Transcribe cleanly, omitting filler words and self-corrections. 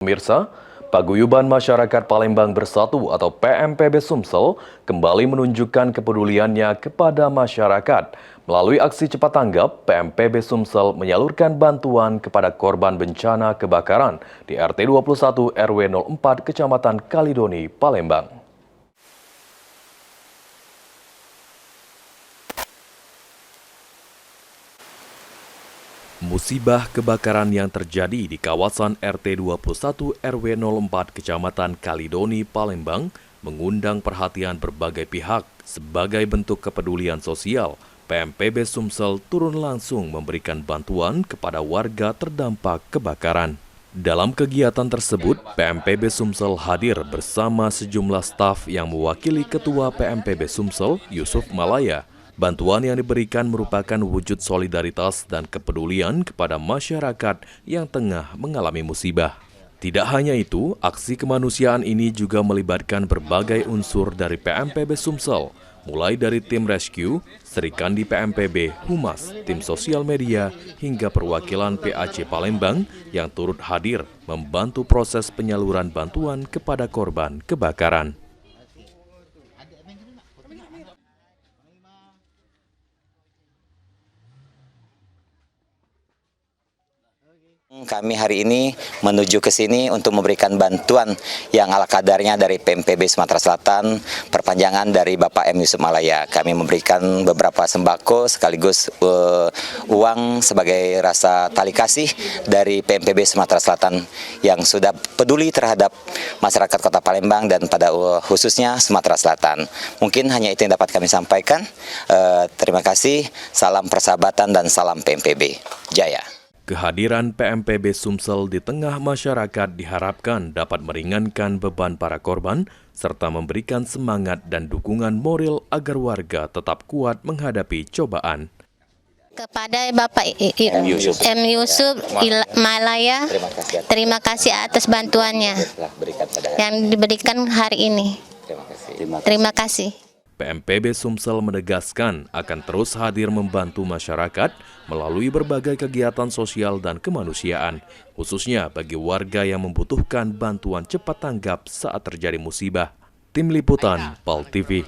Pemirsa, Paguyuban Masyarakat Palembang Bersatu atau PMPB Sumsel kembali menunjukkan kepeduliannya kepada masyarakat. Melalui aksi cepat tanggap, PMPB Sumsel menyalurkan bantuan kepada korban bencana kebakaran di RT 21 RW 04 Kecamatan Kalidoni, Palembang. Musibah kebakaran yang terjadi di kawasan RT 21 RW 04 Kecamatan Kalidoni, Palembang mengundang perhatian berbagai pihak. Sebagai bentuk kepedulian sosial, PMPB Sumsel turun langsung memberikan bantuan kepada warga terdampak kebakaran. Dalam kegiatan tersebut, PMPB Sumsel hadir bersama sejumlah staf yang mewakili Ketua PMPB Sumsel, Yusuf Malaya. Bantuan yang diberikan merupakan wujud solidaritas dan kepedulian kepada masyarakat yang tengah mengalami musibah. Tidak hanya itu, aksi kemanusiaan ini juga melibatkan berbagai unsur dari PMPB Sumsel, mulai dari tim rescue, Serikandi PMPB, Humas, tim sosial media, hingga perwakilan PAC Palembang yang turut hadir membantu proses penyaluran bantuan kepada korban kebakaran. Kami hari ini menuju ke sini untuk memberikan bantuan yang ala kadarnya dari PMPB Sumatera Selatan, perpanjangan dari Bapak M. Yusuf Malaya. Kami memberikan beberapa sembako sekaligus uang sebagai rasa tali kasih dari PMPB Sumatera Selatan yang sudah peduli terhadap masyarakat Kota Palembang dan pada khususnya Sumatera Selatan. Mungkin hanya itu yang dapat kami sampaikan. Terima kasih, salam persahabatan dan salam PMPB. Jaya. Kehadiran PMPB Sumsel di tengah masyarakat diharapkan dapat meringankan beban para korban serta memberikan semangat dan dukungan moral agar warga tetap kuat menghadapi cobaan. Kepada Bapak M. Yusuf Malaya, terima kasih atas bantuannya yang diberikan hari ini. Terima kasih. PMPB Sumsel menegaskan akan terus hadir membantu masyarakat melalui berbagai kegiatan sosial dan kemanusiaan, khususnya bagi warga yang membutuhkan bantuan cepat tanggap saat terjadi musibah. Tim Liputan, PAL TV.